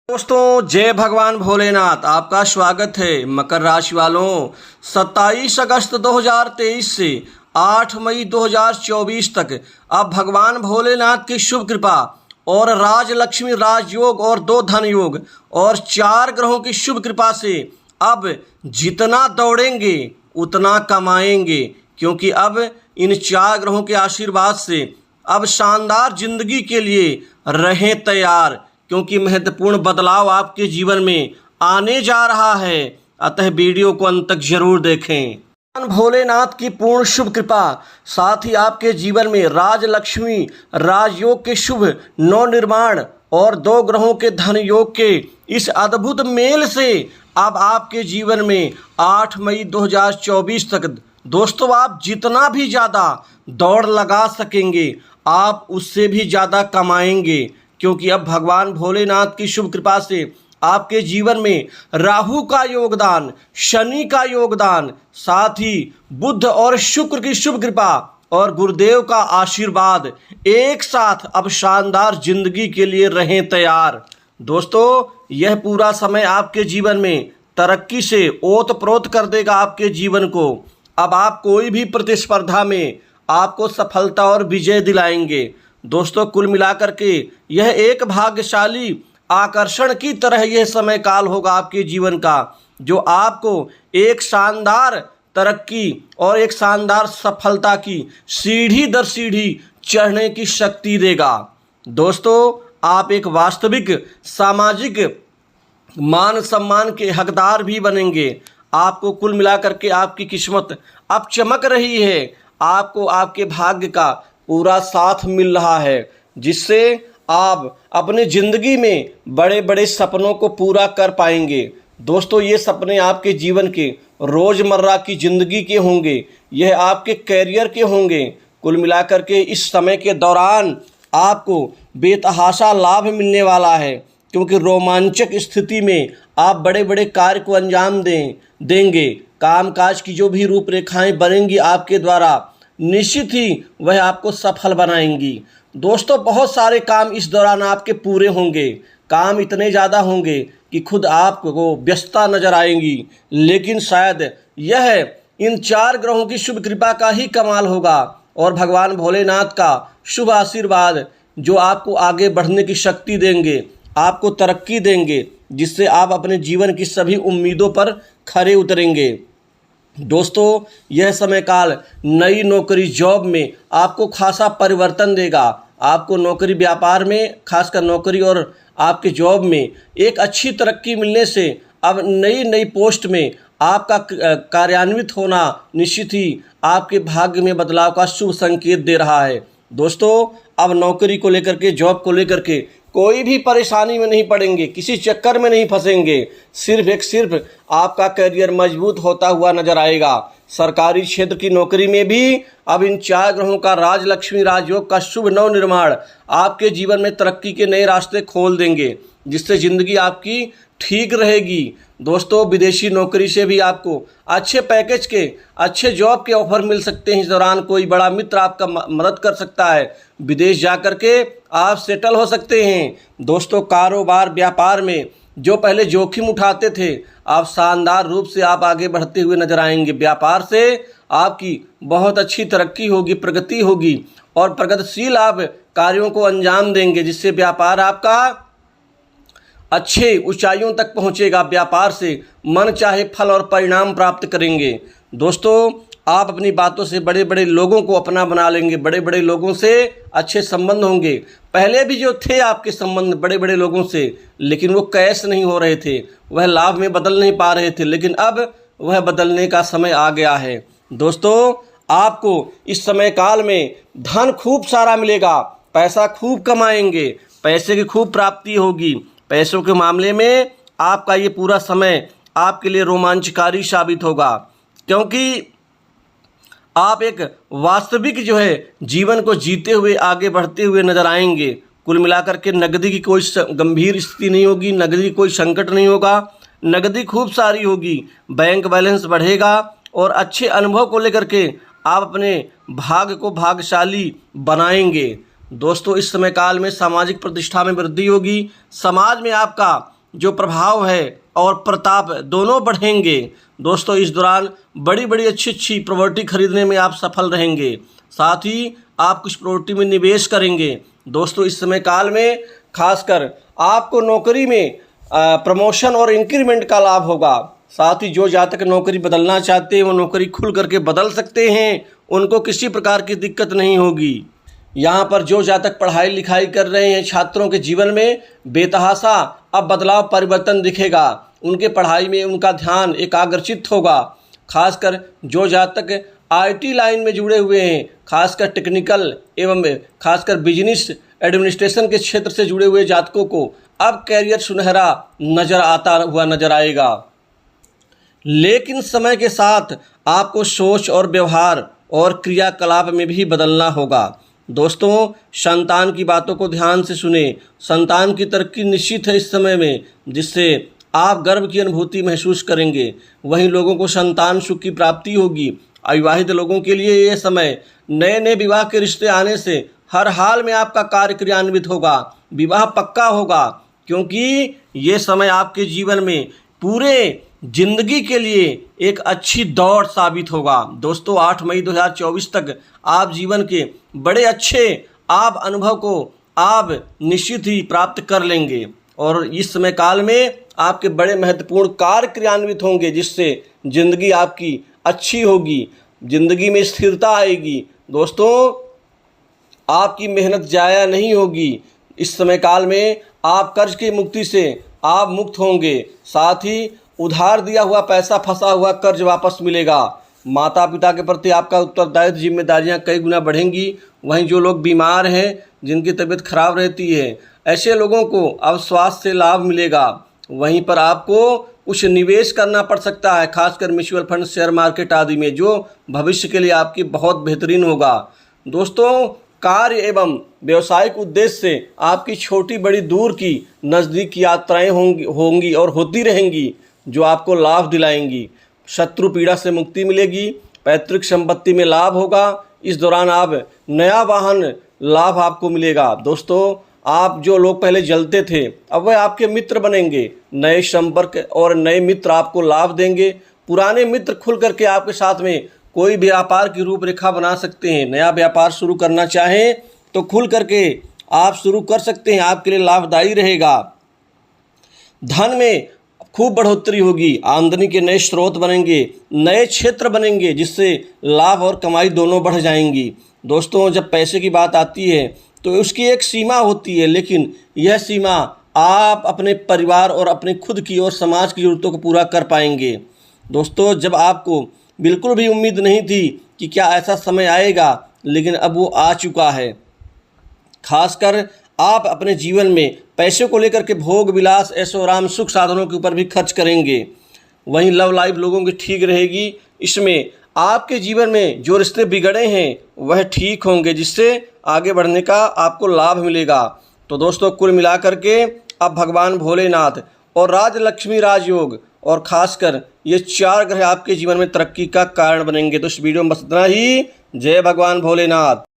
दोस्तों जय भगवान भोलेनाथ। आपका स्वागत है। मकर राशि वालों 27 अगस्त 2023 से 8 मई 2024 तक अब भगवान भोलेनाथ की शुभ कृपा और राजलक्ष्मी राजयोग और 2 धन योग और 4 ग्रहों की शुभ कृपा से अब जितना दौड़ेंगे उतना कमाएंगे, क्योंकि अब इन 4 ग्रहों के आशीर्वाद से अब शानदार जिंदगी के लिए रहें तैयार, क्योंकि महत्वपूर्ण बदलाव आपके जीवन में आने जा रहा है। अतः वीडियो को अंत तक जरूर देखें। भगवान भोलेनाथ की पूर्ण शुभ कृपा साथ ही आपके जीवन में राजलक्ष्मी राजयोग के शुभ नवनिर्माण और 2 ग्रहों के धन योग के इस अद्भुत मेल से अब आपके जीवन में 8 मई 2024 तक दोस्तों आप जितना भी ज़्यादा दौड़ लगा सकेंगे आप उससे भी ज़्यादा कमाएंगे, क्योंकि अब भगवान भोलेनाथ की शुभ कृपा से आपके जीवन में राहु का योगदान, शनि का योगदान, साथ ही बुध और शुक्र की शुभ कृपा और गुरुदेव का आशीर्वाद एक साथ अब शानदार जिंदगी के लिए रहें तैयार। दोस्तों यह पूरा समय आपके जीवन में तरक्की से ओत-प्रोत कर देगा आपके जीवन को। अब आप कोई भी प्रतिस्पर्धा में आपको सफलता और विजय दिलाएंगे। दोस्तों कुल मिलाकर के यह एक भाग्यशाली आकर्षण की तरह यह समय काल होगा आपके जीवन का, जो आपको एक शानदार तरक्की और एक शानदार सफलता की सीढ़ी दर सीढ़ी चढ़ने की शक्ति देगा। दोस्तों आप एक वास्तविक सामाजिक मान सम्मान के हकदार भी बनेंगे। आपको कुल मिलाकर के आपकी किस्मत अब चमक रही है। आपको आपके भाग्य का पूरा साथ मिल रहा है, जिससे आप अपने ज़िंदगी में बड़े बड़े सपनों को पूरा कर पाएंगे। दोस्तों ये सपने आपके जीवन के रोज़मर्रा की ज़िंदगी के होंगे, यह आपके कैरियर के होंगे। कुल मिलाकर के इस समय के दौरान आपको बेतहाशा लाभ मिलने वाला है, क्योंकि रोमांचक स्थिति में आप बड़े बड़े कार्य को अंजाम देंगे। कामकाज की जो भी रूपरेखाएं बनेंगी आपके द्वारा निश्चित ही वह आपको सफल बनाएंगी। दोस्तों बहुत सारे काम इस दौरान आपके पूरे होंगे। काम इतने ज़्यादा होंगे कि खुद आपको व्यस्तता नजर आएंगी, लेकिन शायद यह इन 4 ग्रहों की शुभ कृपा का ही कमाल होगा और भगवान भोलेनाथ का शुभ आशीर्वाद जो आपको आगे बढ़ने की शक्ति देंगे, आपको तरक्की देंगे, जिससे आप अपने जीवन की सभी उम्मीदों पर खरे उतरेंगे। दोस्तों यह समय काल नई नौकरी जॉब में आपको खासा परिवर्तन देगा। आपको नौकरी व्यापार में, खासकर नौकरी और आपके जॉब में एक अच्छी तरक्की मिलने से अब नई पोस्ट में आपका कार्यान्वित होना निश्चित ही आपके भाग्य में बदलाव का शुभ संकेत दे रहा है। दोस्तों अब नौकरी को लेकर के, जॉब को लेकर के कोई भी परेशानी में नहीं पड़ेंगे, किसी चक्कर में नहीं फंसेंगे। सिर्फ आपका करियर मजबूत होता हुआ नजर आएगा। सरकारी क्षेत्र की नौकरी में भी अब इन 4 ग्रहों का राजलक्ष्मी राजयोग का शुभ नवनिर्माण आपके जीवन में तरक्की के नए रास्ते खोल देंगे, जिससे ज़िंदगी आपकी ठीक रहेगी। दोस्तों विदेशी नौकरी से भी आपको अच्छे पैकेज के, अच्छे जॉब के ऑफर मिल सकते हैं। इस दौरान कोई बड़ा मित्र आपका मदद कर सकता है, विदेश जा कर के आप सेटल हो सकते हैं। दोस्तों कारोबार व्यापार में जो पहले जोखिम उठाते थे, आप शानदार रूप से आप आगे बढ़ते हुए नजर आएंगे। व्यापार से आपकी बहुत अच्छी तरक्की होगी, प्रगति होगी और प्रगतिशील आप कार्यों को अंजाम देंगे, जिससे व्यापार आपका अच्छे ऊंचाइयों तक पहुंचेगा। व्यापार से मन चाहे फल और परिणाम प्राप्त करेंगे। दोस्तों आप अपनी बातों से बड़े बड़े लोगों को अपना बना लेंगे, बड़े बड़े लोगों से अच्छे संबंध होंगे। पहले भी जो थे आपके संबंध बड़े बड़े लोगों से, लेकिन वो कैश नहीं हो रहे थे, वह लाभ में बदल नहीं पा रहे थे, लेकिन अब वह बदलने का समय आ गया है। दोस्तों आपको इस समय काल में धन खूब सारा मिलेगा, पैसा खूब कमाएंगे, पैसे की खूब प्राप्ति होगी। पैसों के मामले में आपका ये पूरा समय आपके लिए रोमांचकारी साबित होगा, क्योंकि आप एक वास्तविक जो है जीवन को जीते हुए आगे बढ़ते हुए नजर आएंगे। कुल मिलाकर के नकदी की कोई गंभीर स्थिति नहीं होगी, नकदी की कोई संकट नहीं होगा, नकदी खूब सारी होगी, बैंक बैलेंस बढ़ेगा और अच्छे अनुभव को लेकर के आप अपने भाग्य को भाग्यशाली बनाएंगे। दोस्तों इस समय काल में सामाजिक प्रतिष्ठा में वृद्धि होगी, समाज में आपका जो प्रभाव है और प्रताप दोनों बढ़ेंगे। दोस्तों इस दौरान बड़ी बड़ी अच्छी प्रॉपर्टी खरीदने में आप सफल रहेंगे। साथ ही आप कुछ प्रॉपर्टी में निवेश करेंगे। दोस्तों इस समय काल में खासकर आपको नौकरी में प्रमोशन और इंक्रीमेंट का लाभ होगा। साथ ही जो जातक नौकरी बदलना चाहते हैं वो नौकरी खुल करके बदल सकते हैं, उनको किसी प्रकार की दिक्कत नहीं होगी। यहाँ पर जो जातक पढ़ाई लिखाई कर रहे हैं छात्रों के जीवन में बेतहाशा अब बदलाव परिवर्तन दिखेगा। उनके पढ़ाई में उनका ध्यान एकाग्रचित होगा। खासकर जो जातक IT लाइन में जुड़े हुए हैं, खासकर टेक्निकल एवं खासकर बिजनेस एडमिनिस्ट्रेशन के क्षेत्र से जुड़े हुए जातकों को अब कैरियर सुनहरा नजर आएगा। लेकिन समय के साथ आपको सोच और व्यवहार और क्रियाकलाप में भी बदलना होगा। दोस्तों संतान की बातों को ध्यान से सुने। संतान की तरक्की निश्चित है इस समय में, जिससे आप गर्व की अनुभूति महसूस करेंगे। वहीं लोगों को संतान सुख की प्राप्ति होगी। अविवाहित लोगों के लिए ये समय नए नए विवाह के रिश्ते आने से हर हाल में आपका कार्य क्रियान्वित होगा, विवाह पक्का होगा, क्योंकि ये समय आपके जीवन में पूरे जिंदगी के लिए एक अच्छी दौड़ साबित होगा। दोस्तों 8 मई 2024 तक आप जीवन के बड़े अच्छे अनुभव को आप निश्चित ही प्राप्त कर लेंगे और इस समय काल में आपके बड़े महत्वपूर्ण कार्य क्रियान्वित होंगे, जिससे जिंदगी आपकी अच्छी होगी, जिंदगी में स्थिरता आएगी। दोस्तों आपकी मेहनत जाया नहीं होगी। इस समय काल में आप कर्ज की मुक्ति से आप मुक्त होंगे। साथ ही उधार दिया हुआ पैसा, फंसा हुआ कर्ज वापस मिलेगा। माता पिता के प्रति आपका उत्तरदायित्व, जिम्मेदारियां कई गुना बढ़ेंगी। वहीं जो लोग बीमार हैं, जिनकी तबीयत खराब रहती है, ऐसे लोगों को अब स्वास्थ्य से लाभ मिलेगा। वहीं पर आपको कुछ निवेश करना पड़ सकता है, खासकर म्यूचुअल फंड, शेयर मार्केट आदि में, जो भविष्य के लिए आपकी बहुत बेहतरीन होगा। दोस्तों कार्य एवं व्यवसायिक उद्देश्य से आपकी छोटी बड़ी दूर की नज़दीक यात्राएं होंगी और होती रहेंगी, जो आपको लाभ दिलाएंगी। शत्रु पीड़ा से मुक्ति मिलेगी। पैतृक संपत्ति में लाभ होगा। इस दौरान आप नया वाहन लाभ आपको मिलेगा। दोस्तों आप जो लोग पहले जलते थे, अब वह आपके मित्र बनेंगे। नए संपर्क और नए मित्र आपको लाभ देंगे। पुराने मित्र खुल करके आपके साथ में कोई व्यापार की रूपरेखा बना सकते हैं। नया व्यापार शुरू करना चाहें तो खुल करके आप शुरू कर सकते हैं, आपके लिए लाभदायी रहेगा। धन में खूब बढ़ोतरी होगी। आमदनी के नए स्रोत बनेंगे, नए क्षेत्र बनेंगे, जिससे लाभ और कमाई दोनों बढ़ जाएंगी। दोस्तों जब पैसे की बात आती है तो उसकी एक सीमा होती है, लेकिन यह सीमा आप अपने परिवार और अपने खुद की और समाज की ज़रूरतों को पूरा कर पाएंगे। दोस्तों जब आपको बिल्कुल भी उम्मीद नहीं थी कि क्या ऐसा समय आएगा, लेकिन अब वो आ चुका है। खासकर आप अपने जीवन में पैसे को लेकर के भोग विलास, ऐशो आराम, सुख साधनों के ऊपर भी खर्च करेंगे। वहीं लव लाइफ लोगों की ठीक रहेगी। इसमें आपके जीवन में जो रिश्ते बिगड़े हैं वह ठीक होंगे, जिससे आगे बढ़ने का आपको लाभ मिलेगा। तो दोस्तों कुल मिलाकर के अब भगवान भोलेनाथ और राजलक्ष्मी राजयोग और खासकर ये 4 ग्रह आपके जीवन में तरक्की का कारण बनेंगे। तो इस वीडियो में बस इतना ही। जय भगवान भोलेनाथ।